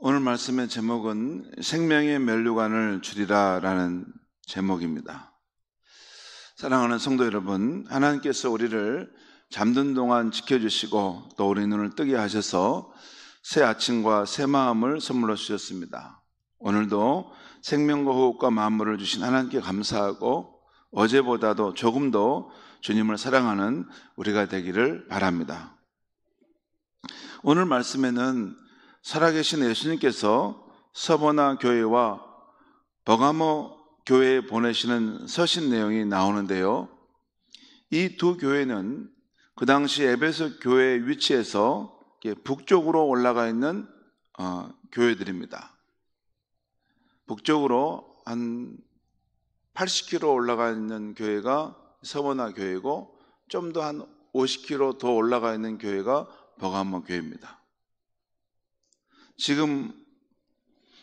오늘 말씀의 제목은 생명의 면류관을 주리라라는 제목입니다. 사랑하는 성도 여러분, 하나님께서 우리를 잠든 동안 지켜주시고 또 우리 눈을 뜨게 하셔서 새 아침과 새 마음을 선물로 주셨습니다. 오늘도 생명과 호흡과 만물을 주신 하나님께 감사하고 어제보다도 조금 더 주님을 사랑하는 우리가 되기를 바랍니다. 오늘 말씀에는 살아계신 예수님께서 서버나 교회와 버가모 교회에 보내시는 서신 내용이 나오는데요. 이 두 교회는 그 당시 에베소 교회 위치에서 북쪽으로 올라가 있는 교회들입니다. 북쪽으로 한 80km 올라가 있는 교회가 서버나 교회고 좀 더 한 50km 더 올라가 있는 교회가 버가모 교회입니다.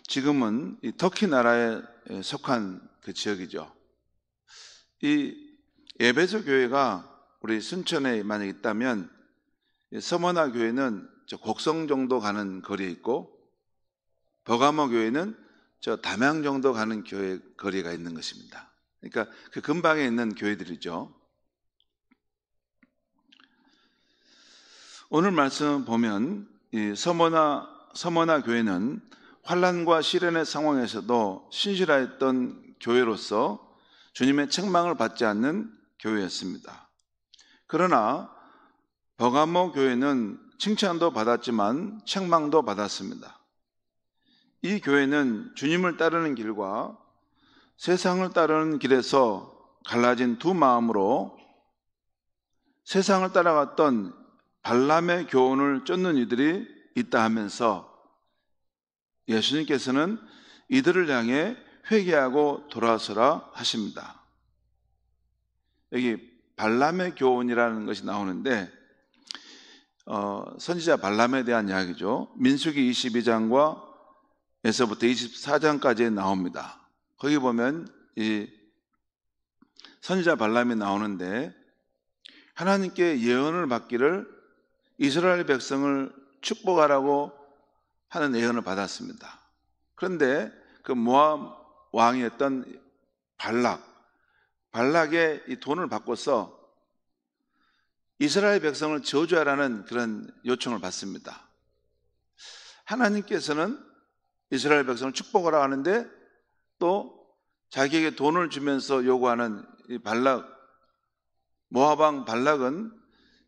지금은 이 터키 나라에 속한 그 지역이죠. 이 에베소 교회가 우리 순천에 만약 있다면 서머나 교회는 저 곡성 정도 가는 거리에 있고 버가모 교회는 저 담양 정도 가는 교회 거리가 있는 것입니다. 그러니까 그 근방에 있는 교회들이죠. 오늘 말씀 보면 이 서머나 교회는 환난과 시련의 상황에서도 신실하였던 교회로서 주님의 책망을 받지 않는 교회였습니다. 그러나 버가모 교회는 칭찬도 받았지만 책망도 받았습니다. 이 교회는 주님을 따르는 길과 세상을 따르는 길에서 갈라진 두 마음으로 세상을 따라갔던 발람의 교훈을 쫓는 이들이 있다 하면서 예수님께서는 이들을 향해 회개하고 돌아서라 하십니다. 여기 발람의 교훈이라는 것이 나오는데 선지자 발람에 대한 이야기죠. 민수기 22장과 에서부터 24장까지 나옵니다. 거기 보면 이 선지자 발람이 나오는데 하나님께 예언을 받기를 이스라엘 백성을 축복하라고 하는 예언을 받았습니다. 그런데 그 모압 왕이었던 발락의 이 돈을 바꿔서 이스라엘 백성을 저주하라는 그런 요청을 받습니다. 하나님께서는 이스라엘 백성을 축복하라고 하는데 또 자기에게 돈을 주면서 요구하는 이 모압 왕 발락은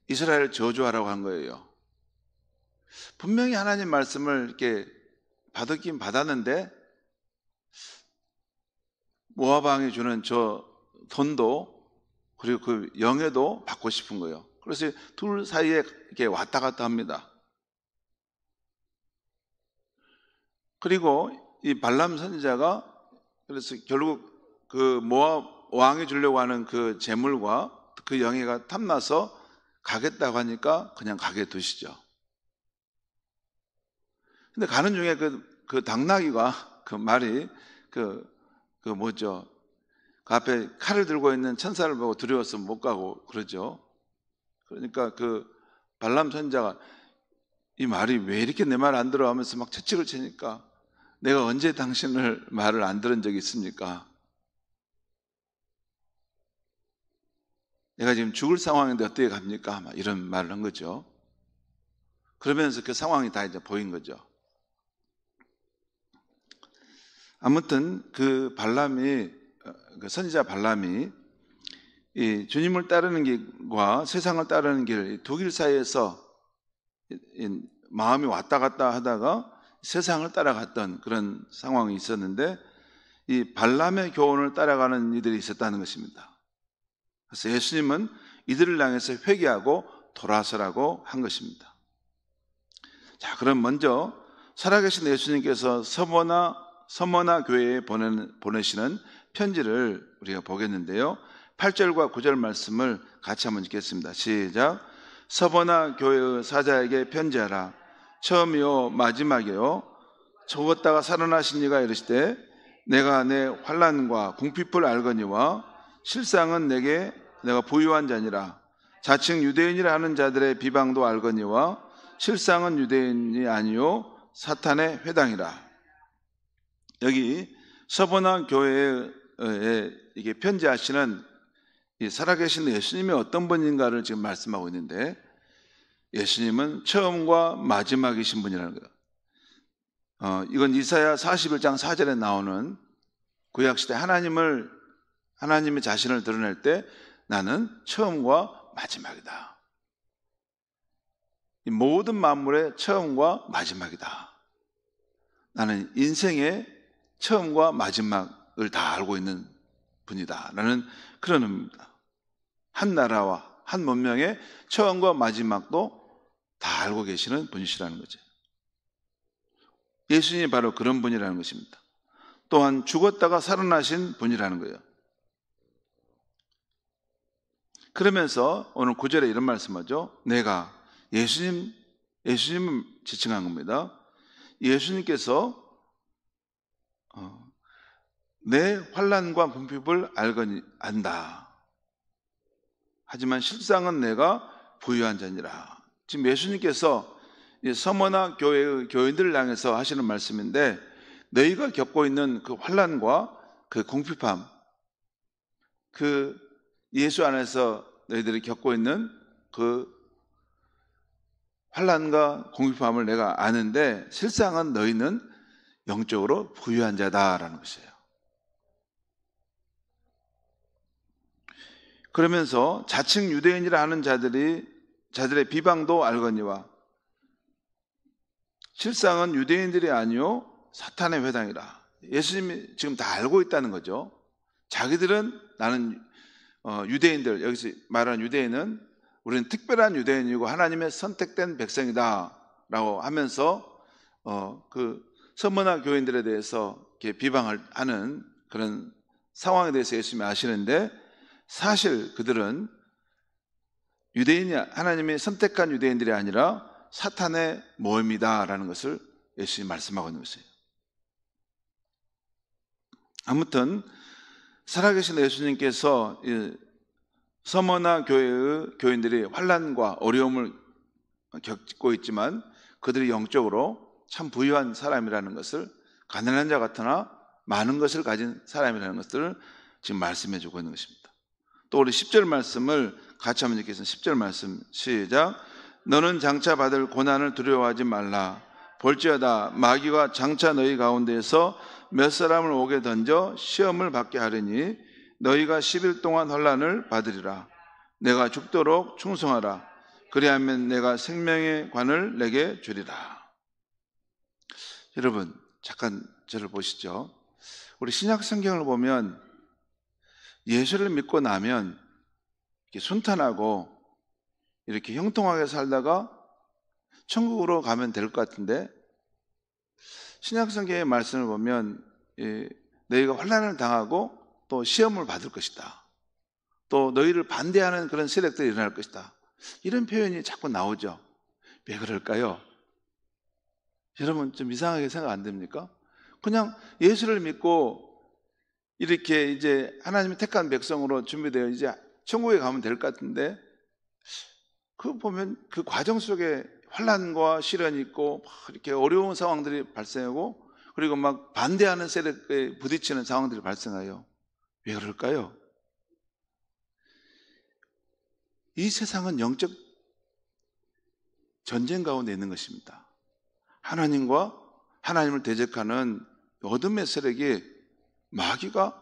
이스라엘을 저주하라고 한 거예요. 분명히 하나님 말씀을 이렇게 받았긴 받았는데 모압 왕이 주는 저 돈도 그리고 그 영예도 받고 싶은 거예요. 그래서 둘 사이에 이렇게 왔다 갔다 합니다. 그리고 이 발람 선지자가 그래서 결국 그 모압 왕이 주려고 하는 그 재물과 그 영예가 탐나서 가겠다고 하니까 그냥 가게 두시죠. 근데 가는 중에 그 당나귀가 그 말이 그 앞에 칼을 들고 있는 천사를 보고 두려워서 못 가고 그러죠. 그러니까 그 발람 선지자가 이 말이 왜 이렇게 내 말 안 들어 하면서 막 채찍을 치니까 내가 언제 당신을 말을 안 들은 적이 있습니까? 내가 지금 죽을 상황인데 어떻게 갑니까? 막 이런 말을 한 거죠. 그러면서 그 상황이 다 이제 보인 거죠. 아무튼 그 선지자 발람이 이 주님을 따르는 길과 세상을 따르는 길, 두 길 사이에서 마음이 왔다 갔다 하다가 세상을 따라갔던 그런 상황이 있었는데 이 발람의 교훈을 따라가는 이들이 있었다는 것입니다. 그래서 예수님은 이들을 향해서 회개하고 돌아서라고 한 것입니다. 자, 그럼 먼저 살아계신 예수님께서 서머나 교회에 보내시는 편지를 우리가 보겠는데요. 8절과 9절 말씀을 같이 한번 읽겠습니다. 시작. 서머나 교회의 사자에게 편지하라. 처음이요 마지막이요 죽었다가 살아나신 이가 이르시되 내가 내 환난과 궁핍을 알거니와 실상은 내가 부유한 자니라. 자칭 유대인이라 하는 자들의 비방도 알거니와 실상은 유대인이 아니요 사탄의 회당이라. 여기 서머나 교회에 이게 편지하시는 이 살아계신 예수님이 어떤 분인가를 지금 말씀하고 있는데, 예수님은 처음과 마지막이신 분이라는 거예요. 이건 이사야 41장 4절에 나오는 구약시대 하나님의 자신을 드러낼 때 나는 처음과 마지막이다. 이 모든 만물의 처음과 마지막이다. 나는 인생의 처음과 마지막을 다 알고 있는 분이다 라는 그런 의미입니다. 한 나라와 한 문명의 처음과 마지막도 다 알고 계시는 분이시라는 거죠. 예수님이 바로 그런 분이라는 것입니다. 또한 죽었다가 살아나신 분이라는 거예요. 그러면서 오늘 9절에 이런 말씀하죠. 내가 예수님을 지칭한 겁니다. 예수님께서 내 환난과 궁핍을 안다. 하지만 실상은 내가 부유한 자니라. 지금 예수님께서 서머나 교회의 교인들을 향해서 하시는 말씀인데, 너희가 겪고 있는 그 환난과 그 궁핍함, 그 예수 안에서 너희들이 겪고 있는 그 환난과 궁핍함을 내가 아는데, 실상은 너희는 영적으로 부유한 자다라는 것이에요. 그러면서 자칭 유대인이라 하는 자들의 비방도 알거니와 실상은 유대인들이 아니요 사탄의 회당이라. 예수님이 지금 다 알고 있다는 거죠. 자기들은 나는 유대인들, 여기서 말하는 유대인은 우리는 특별한 유대인이고 하나님의 선택된 백성이다 라고 하면서 그 서머나 교인들에 대해서 이렇게 비방을 하는 그런 상황에 대해서 예수님이 아시는데, 사실 그들은 유대인이 하나님의 선택한 유대인들이 아니라 사탄의 모임이다 라는 것을 예수님이 말씀하고 있는 것이에요. 아무튼 살아계신 예수님께서 서머나 교회의 교인들이 환난과 어려움을 겪고 있지만 그들이 영적으로 참 부유한 사람이라는 것을, 가난한 자 같으나 많은 것을 가진 사람이라는 것들을 지금 말씀해 주고 있는 것입니다. 또 우리 10절 말씀을 같이 한번 읽겠습니다. 10절 말씀 시작. 너는 장차 받을 고난을 두려워하지 말라. 볼지어다 마귀가 장차 너희 가운데에서 몇 사람을 옥에 던져 시험을 받게 하려니 너희가 10일 동안 환난을 받으리라. 내가 죽도록 충성하라. 그리하면 내가 생명의 관을 내게 주리라. 여러분 잠깐 저를 보시죠. 우리 신약 성경을 보면 예수를 믿고 나면 이렇게 순탄하고 이렇게 형통하게 살다가 천국으로 가면 될 것 같은데, 신약 성경의 말씀을 보면 너희가 환난을 당하고 또 시험을 받을 것이다. 또 너희를 반대하는 그런 세력들이 일어날 것이다. 이런 표현이 자꾸 나오죠. 왜 그럴까요? 여러분 좀 이상하게 생각 안 됩니까? 그냥 예수를 믿고 이렇게 이제 하나님의 택한 백성으로 준비되어 이제 천국에 가면 될 것 같은데, 그 보면 그 과정 속에 환난과 시련이 있고 막 이렇게 어려운 상황들이 발생하고, 그리고 막 반대하는 세력에 부딪히는 상황들이 발생해요. 왜 그럴까요? 이 세상은 영적 전쟁 가운데 있는 것입니다. 하나님과 하나님을 대적하는 어둠의 세력이, 마귀가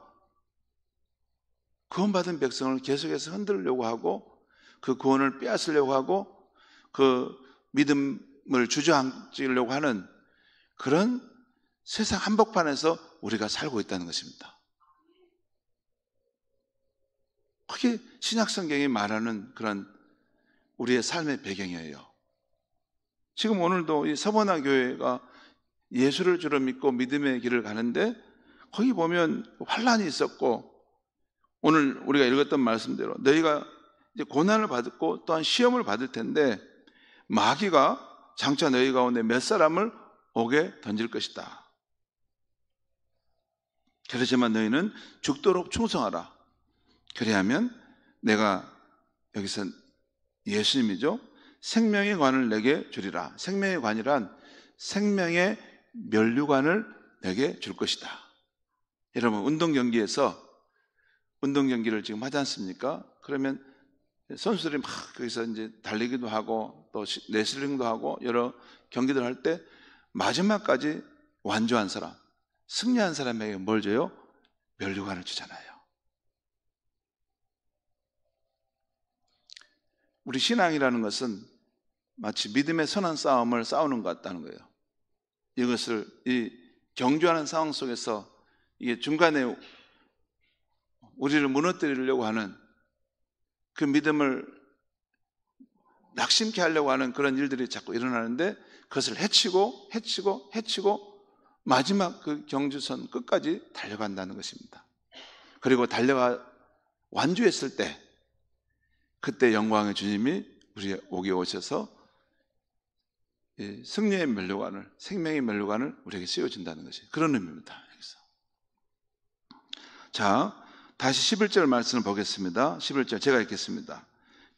구원받은 백성을 계속해서 흔들려고 하고 그 구원을 빼앗으려고 하고 그 믿음을 주저앉히려고 하는 그런 세상 한복판에서 우리가 살고 있다는 것입니다. 그게 신약 성경이 말하는 그런 우리의 삶의 배경이에요. 지금 오늘도 이 서머나 교회가 예수를 주로 믿고 믿음의 길을 가는데, 거기 보면 환난이 있었고, 오늘 우리가 읽었던 말씀대로 너희가 이제 고난을 받고 또한 시험을 받을 텐데, 마귀가 장차 너희 가운데 몇 사람을 옥에 던질 것이다. 그렇지만 너희는 죽도록 충성하라. 그래야면 내가, 여기서 예수님이죠, 생명의 관을 내게 주리라. 생명의 관이란 생명의 면류관을 내게 줄 것이다. 여러분, 운동 경기를 지금 하지 않습니까? 그러면 선수들이 막 거기서 이제 달리기도 하고 또 레슬링도 하고 여러 경기들 할 때 마지막까지 완주한 사람, 승리한 사람에게 뭘 줘요? 면류관을 주잖아요. 우리 신앙이라는 것은 마치 믿음의 선한 싸움을 싸우는 것 같다는 거예요. 이것을 이 경주하는 상황 속에서 이게 중간에 우리를 무너뜨리려고 하는 그 믿음을 낙심케 하려고 하는 그런 일들이 자꾸 일어나는데 그것을 해치고 마지막 그 경주선 끝까지 달려간다는 것입니다. 그리고 달려가 완주했을 때 그때 영광의 주님이 우리에게 오셔서 승리의 면류관을, 생명의 면류관을 우리에게 씌워준다는 것이 그런 의미입니다. 여기서. 자, 다시 11절 말씀을 보겠습니다. 11절 제가 읽겠습니다.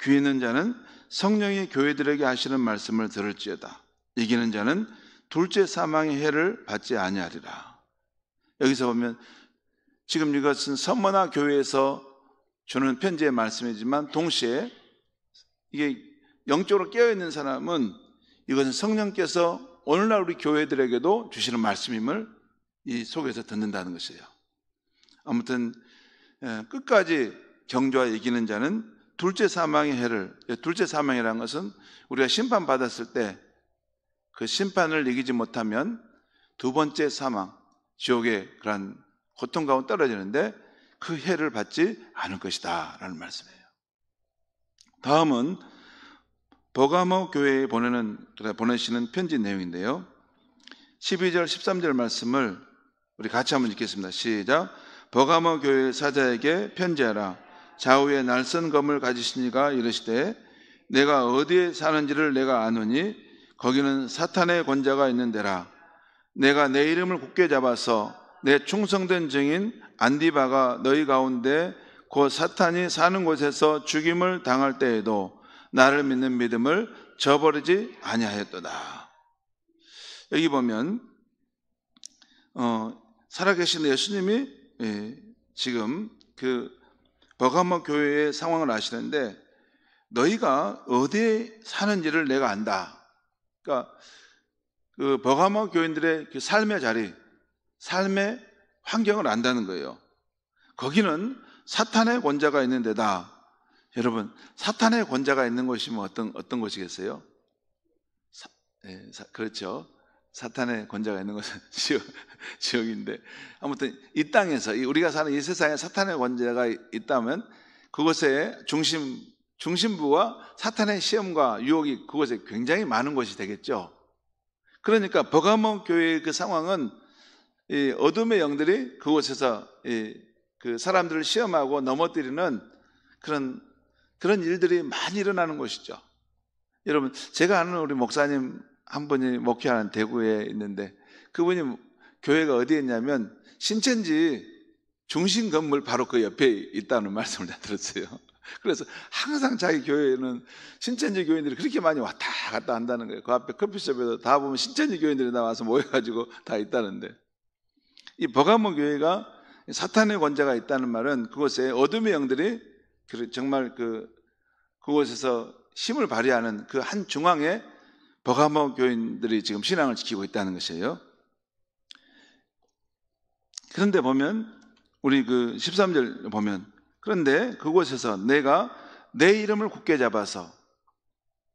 귀 있는 자는 성령이 교회들에게 하시는 말씀을 들을지어다. 이기는 자는 둘째 사망의 해를 받지 아니하리라. 여기서 보면 지금 이것은 서머나 교회에서 주는 편지의 말씀이지만 동시에 이게 영적으로 깨어있는 사람은 이것은 성령께서 오늘날 우리 교회들에게도 주시는 말씀임을 이 속에서 듣는다는 것이에요. 아무튼 끝까지 경주와 이기는 자는 둘째 사망의 해를, 둘째 사망이라는 것은 우리가 심판받았을 때 그 심판을 이기지 못하면 두 번째 사망, 지옥의 그런 고통 가운데 떨어지는데 그 해를 받지 않을 것이다 라는 말씀이에요. 다음은 버가모 교회에 보내시는 편지 내용인데요. 12절 13절 말씀을 우리 같이 한번 읽겠습니다. 시작. 버가모 교회 사자에게 편지하라. 좌우에 날선 검을 가지신 이가 이르시되 내가 어디에 사는지를 내가 아노니 거기는 사탄의 권자가 있는 데라. 내가 내 이름을 굳게 잡아서 내 충성된 증인 안디바가 너희 가운데 곧 사탄이 사는 곳에서 죽임을 당할 때에도 나를 믿는 믿음을 저버리지 아니하였도다. 여기 보면 살아계신 예수님이 지금 그 버가모 교회의 상황을 아시는데 너희가 어디에 사는지를 내가 안다. 그러니까 그 버가모 교인들의 그 삶의 자리, 삶의 환경을 안다는 거예요. 거기는 사탄의 권자가 있는 데다. 여러분, 사탄의 권자가 있는 곳이면 어떤 곳이겠어요? 그렇죠. 사탄의 권자가 있는 곳은 지옥인데, 아무튼 이 땅에서 우리가 사는 이 세상에 사탄의 권자가 있다면 그곳에 중심부와 사탄의 시험과 유혹이 그곳에 굉장히 많은 곳이 되겠죠. 그러니까 버가모 교회의 그 상황은 이 어둠의 영들이 그곳에서 그 사람들을 시험하고 넘어뜨리는 그런 일들이 많이 일어나는 곳이죠. 여러분, 제가 아는 우리 목사님 한 분이 목회하는 대구에 있는데 그분이 교회가 어디에 있냐면 신천지 중심 건물 바로 그 옆에 있다는 말씀을 제가 들었어요. 그래서 항상 자기 교회에는 신천지 교인들이 그렇게 많이 왔다 갔다 한다는 거예요. 그 앞에 커피숍에도 다 보면 신천지 교인들이 나와서 모여가지고 다 있다는데, 이 버가모 교회가 사탄의 권자가 있다는 말은 그곳에 어둠의 영들이 정말 그곳에서 힘을 발휘하는 그 한 중앙에 버가모 교인들이 지금 신앙을 지키고 있다는 것이에요. 그런데 보면 우리 그 13절 보면 그런데 그곳에서 내가 내 이름을 굳게 잡아서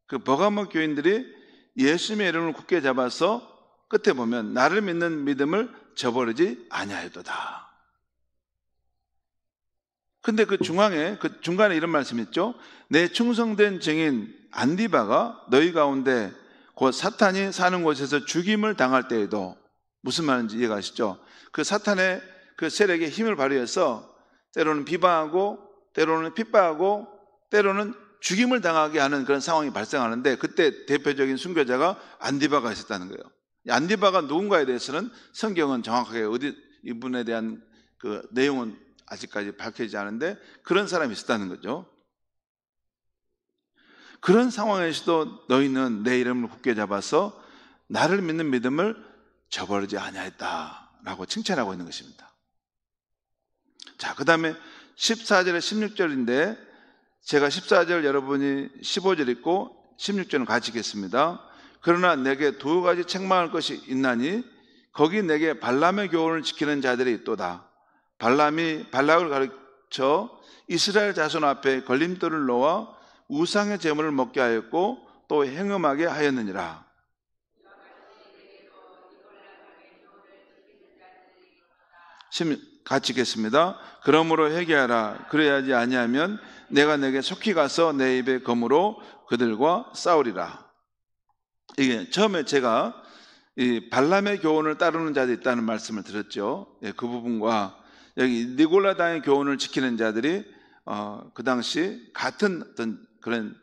그 버가모 교인들이 예수님의 이름을 굳게 잡아서 끝에 보면 나를 믿는 믿음을 저버리지 아니하였도다. 근데 그 중간에 이런 말씀이 있죠. 내 충성된 증인 안디바가 너희 가운데 곧 사탄이 사는 곳에서 죽임을 당할 때에도, 무슨 말인지 이해가시죠? 그 사탄의 그 세력의 힘을 발휘해서 때로는 비방하고 때로는 핍박하고 때로는 죽임을 당하게 하는 그런 상황이 발생하는데 그때 대표적인 순교자가 안디바가 있었다는 거예요. 안디바가 누군가에 대해서는 성경은 정확하게 이분에 대한 그 내용은 아직까지 밝혀지지 않은데 그런 사람이 있었다는 거죠. 그런 상황에서도 너희는 내 이름을 굳게 잡아서 나를 믿는 믿음을 저버리지 아니하였다라고 칭찬하고 있는 것입니다. 자, 그 다음에 14절에 16절인데 제가 14절 여러분이 15절 읽고 16절은 같이 읽겠습니다. 그러나 내게 두 가지 책망할 것이 있나니 거기 내게 발람의 교훈을 지키는 자들이 있도다. 발람이 발락을 가르쳐 이스라엘 자손 앞에 걸림돌을 놓아 우상의 제물을 먹게 하였고 또 행음하게 하였느니라. 같이 읽겠습니다. 그러므로 회개하라. 그래야지 아니하면 내가 내게 속히 가서 내 입에 검으로 그들과 싸우리라. 이게 처음에 제가 이 발람의 교훈을 따르는 자들이 있다는 말씀을 드렸죠. 예, 그 부분과 여기 니골라당의 교훈을 지키는 자들이 그 당시 같은 어떤 그런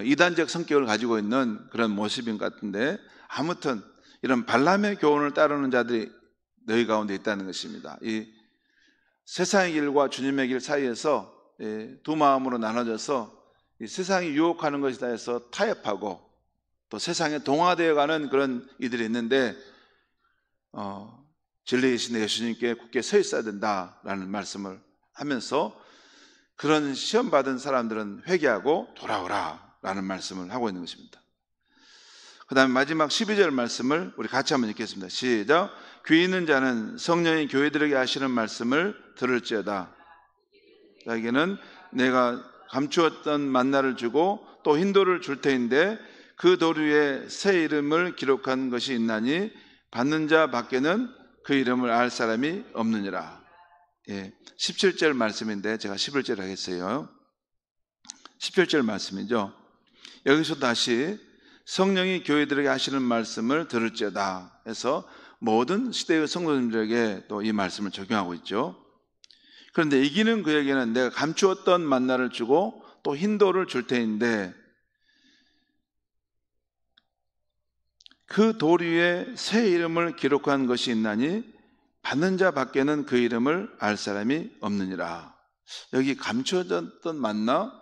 이단적 성격을 가지고 있는 그런 모습인 것 같은데, 아무튼 이런 발람의 교훈을 따르는 자들이 너희 가운데 있다는 것입니다. 이 세상의 길과 주님의 길 사이에서 두 마음으로 나눠져서 이 세상이 유혹하는 것이다 해서 타협하고 또 세상에 동화되어가는 그런 이들이 있는데 진리이신 예수님께 굳게 서 있어야 된다라는 말씀을 하면서 그런 시험받은 사람들은 회개하고 돌아오라라는 말씀을 하고 있는 것입니다. 그 다음에 마지막 12절 말씀을 우리 같이 한번 읽겠습니다. 시작. 귀 있는 자는 성령이 교회들에게 하시는 말씀을 들을지어다. 자기는 내가 감추었던 만나를 주고 또 흰돌을 줄 터인데 그 돌 위에 새 이름을 기록한 것이 있나니 받는 자 밖에는 그 이름을 알 사람이 없느니라. 예, 17절 말씀인데 제가 11절 하겠어요. 17절 말씀이죠. 여기서 다시 성령이 교회들에게 하시는 말씀을 들을지어다 해서 모든 시대의 성도님들에게 또 이 말씀을 적용하고 있죠. 그런데 이기는 그에게는 내가 감추었던 만나를 주고 또 흰돌을 줄 테인데 그 돌 위에 새 이름을 기록한 것이 있나니 받는 자 밖에는 그 이름을 알 사람이 없느니라. 여기 감추어졌던 만나,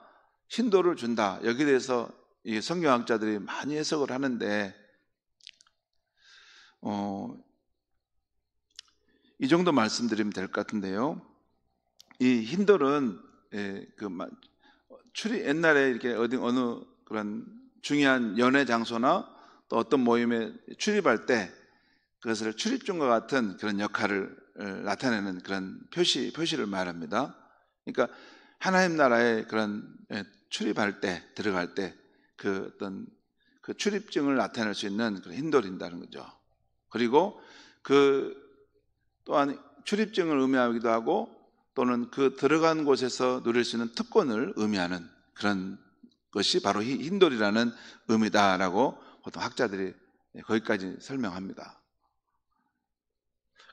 흰돌을 준다. 여기에 대해서 이 성경학자들이 많이 해석을 하는데 이 정도 말씀드리면 될 것 같은데요. 이 흰돌은 옛날에 이렇게 어느 그런 중요한 연회 장소나 또 어떤 모임에 출입할 때 그것을 출입증과 같은 그런 역할을 나타내는 그런 표시를 말합니다. 그러니까 하나님 나라에 그런 출입할 때, 들어갈 때 그 어떤 그 출입증을 나타낼 수 있는 그런 흰돌인다는 거죠. 그리고 그 또한 출입증을 의미하기도 하고 또는 그 들어간 곳에서 누릴 수 있는 특권을 의미하는 그런 것이 바로 흰돌이라는 의미다라고 보통 학자들이 거기까지 설명합니다.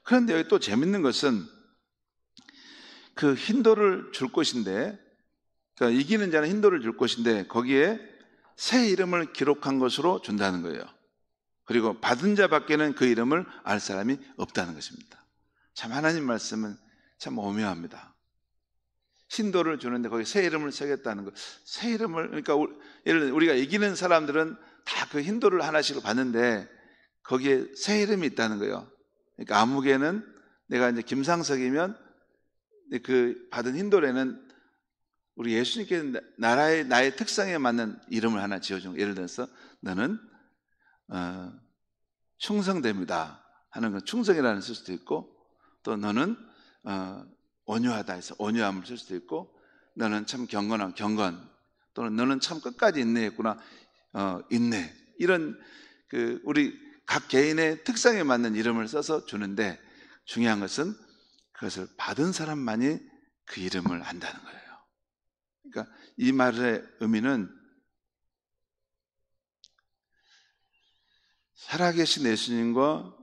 그런데 여기 또 재밌는 것은 그 흰돌을 줄 것인데, 그러니까 이기는 자는 흰돌을 줄 것인데 거기에 새 이름을 기록한 것으로 준다는 거예요. 그리고 받은 자 밖에는 그 이름을 알 사람이 없다는 것입니다. 참 하나님 말씀은 참 오묘합니다. 흰돌을 주는데 거기 새 이름을 쓰겠다는 것. 새 이름을, 그러니까 예를 들어 우리가 이기는 사람들은 다 그 흰돌을 하나씩 받는데 거기에 새 이름이 있다는 거예요. 그러니까 아무개는 내가 이제 김상석이면 그 받은 흰돌에는 우리 예수님께 나의 특성에 맞는 이름을 하나 지어준 거예요. 예를 들어서 너는 충성됩니다 하는 건 충성이라는 쓸 수도 있고, 또 너는 온유하다 해서 온유함을 쓸 수도 있고, 너는 참 경건, 또는 너는 참 끝까지 인내했구나, 인내. 이런 우리 각 개인의 특성에 맞는 이름을 써서 주는데 중요한 것은 그것을 받은 사람만이 그 이름을 안다는 거예요. 그러니까 이 말의 의미는 살아계신 예수님과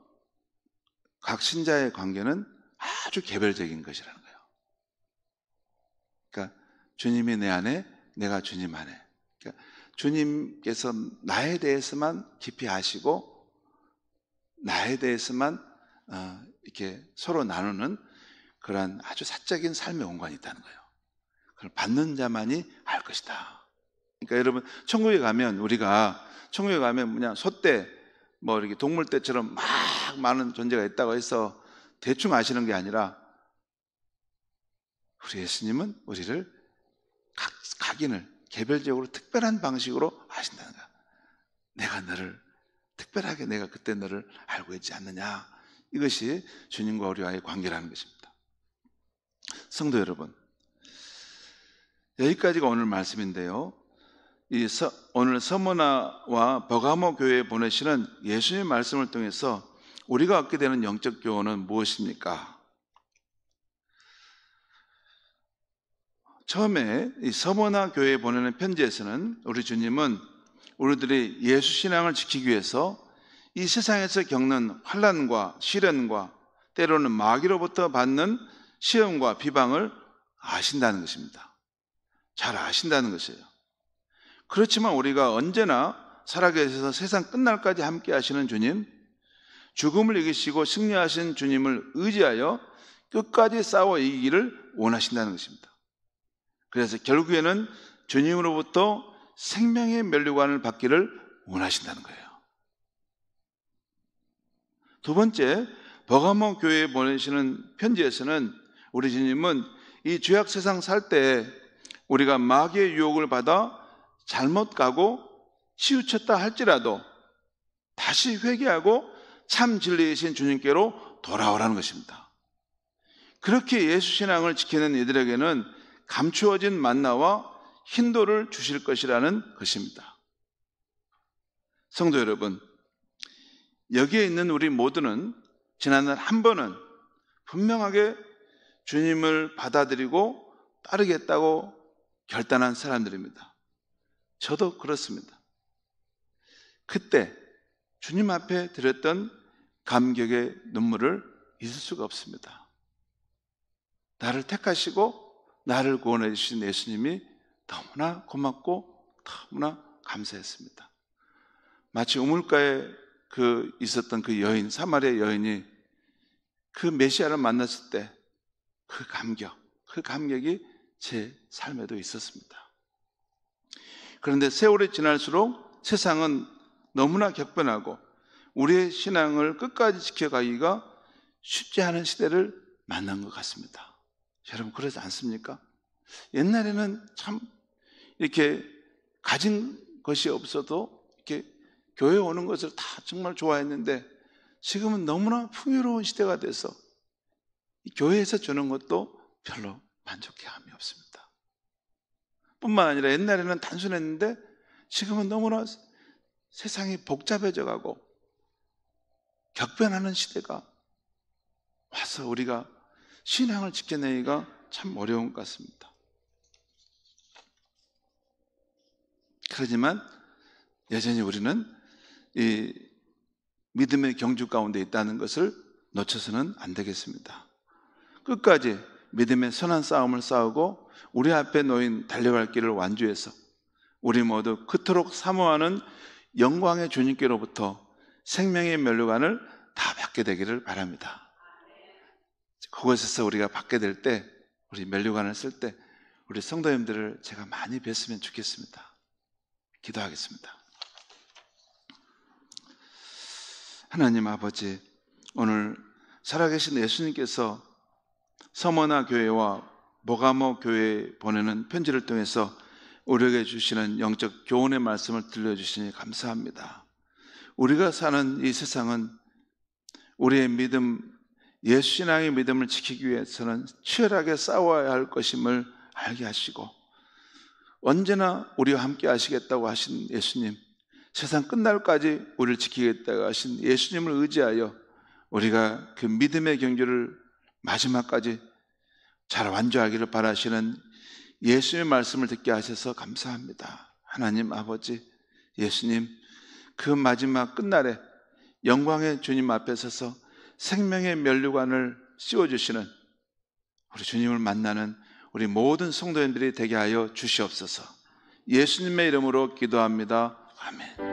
각 신자의 관계는 아주 개별적인 것이라는 거예요. 그러니까 주님이 내 안에, 내가 주님 안에. 그러니까 주님께서 나에 대해서만 깊이 아시고 나에 대해서만 이렇게 서로 나누는 그런 아주 사적인 삶의 공간이 있다는 거예요. 그걸 받는 자만이 알 것이다. 그러니까 여러분, 천국에 가면 그냥 소떼 뭐 이렇게 동물떼처럼 막 많은 존재가 있다고 해서 대충 아시는 게 아니라 우리 예수님은 우리를 각인을 개별적으로 특별한 방식으로 아신다는 거야. 내가 너를 특별하게 내가 그때 너를 알고 있지 않느냐. 이것이 주님과 우리와의 관계라는 것입니다. 성도 여러분, 여기까지가 오늘 말씀인데요. 오늘 서머나와 버가모 교회에 보내시는 예수님의 말씀을 통해서 우리가 얻게 되는 영적 교훈은 무엇입니까? 처음에 이 서머나 교회에 보내는 편지에서는 우리 주님은 우리들이 예수 신앙을 지키기 위해서 이 세상에서 겪는 환난과 시련과 때로는 마귀로부터 받는 시험과 비방을 아신다는 것입니다. 잘 아신다는 것이에요. 그렇지만 우리가 언제나 살아계셔서 세상 끝날까지 함께 하시는 주님, 죽음을 이기시고 승리하신 주님을 의지하여 끝까지 싸워 이기기를 원하신다는 것입니다. 그래서 결국에는 주님으로부터 생명의 면류관을 받기를 원하신다는 거예요. 두 번째, 버가모 교회에 보내시는 편지에서는 우리 주님은 이 죄악 세상 살 때 우리가 마귀의 유혹을 받아 잘못 가고 치우쳤다 할지라도 다시 회개하고 참 진리이신 주님께로 돌아오라는 것입니다. 그렇게 예수 신앙을 지키는 이들에게는 감추어진 만나와 힌도를 주실 것이라는 것입니다. 성도 여러분, 여기에 있는 우리 모두는 지난날 한 번은 분명하게 주님을 받아들이고 따르겠다고 결단한 사람들입니다. 저도 그렇습니다. 그때 주님 앞에 드렸던 감격의 눈물을 잊을 수가 없습니다. 나를 택하시고 나를 구원해 주신 예수님이 너무나 고맙고 너무나 감사했습니다. 마치 우물가에 있었던 그 여인, 사마리아 여인이 그 메시아를 만났을 때 그 감격이 제 삶에도 있었습니다. 그런데 세월이 지날수록 세상은 너무나 격변하고 우리의 신앙을 끝까지 지켜가기가 쉽지 않은 시대를 만난 것 같습니다. 여러분 그러지 않습니까? 옛날에는 참 이렇게 가진 것이 없어도 이렇게 교회 오는 것을 다 정말 좋아했는데 지금은 너무나 풍요로운 시대가 돼서 교회에서 주는 것도 별로 만족해함이 없습니다. 뿐만 아니라 옛날에는 단순했는데 지금은 너무나 세상이 복잡해져 가고 격변하는 시대가 와서 우리가 신앙을 지켜내기가 참 어려운 것 같습니다. 그렇지만 여전히 우리는 이 믿음의 경주 가운데 있다는 것을 놓쳐서는 안 되겠습니다. 끝까지 믿음의 선한 싸움을 싸우고 우리 앞에 놓인 달려갈 길을 완주해서 우리 모두 그토록 사모하는 영광의 주님께로부터 생명의 면류관을 다 받게 되기를 바랍니다. 그곳에서 우리가 받게 될 때, 우리 면류관을 쓸 때 우리 성도님들을 제가 많이 뵀으면 좋겠습니다. 기도하겠습니다. 하나님 아버지, 오늘 살아계신 예수님께서 서머나 교회와 버가모 교회에 보내는 편지를 통해서 우리에게 주시는 영적 교훈의 말씀을 들려주시니 감사합니다. 우리가 사는 이 세상은 우리의 믿음, 예수 신앙의 믿음을 지키기 위해서는 치열하게 싸워야 할 것임을 알게 하시고 언제나 우리와 함께 하시겠다고 하신 예수님, 세상 끝날까지 우리를 지키겠다고 하신 예수님을 의지하여 우리가 그 믿음의 경주를 마지막까지 잘 완주하기를 바라시는 예수님의 말씀을 듣게 하셔서 감사합니다. 하나님 아버지, 예수님, 그 마지막 끝날에 영광의 주님 앞에 서서 생명의 면류관을 씌워주시는 우리 주님을 만나는 우리 모든 성도님들이 되게 하여 주시옵소서. 예수님의 이름으로 기도합니다. 아멘.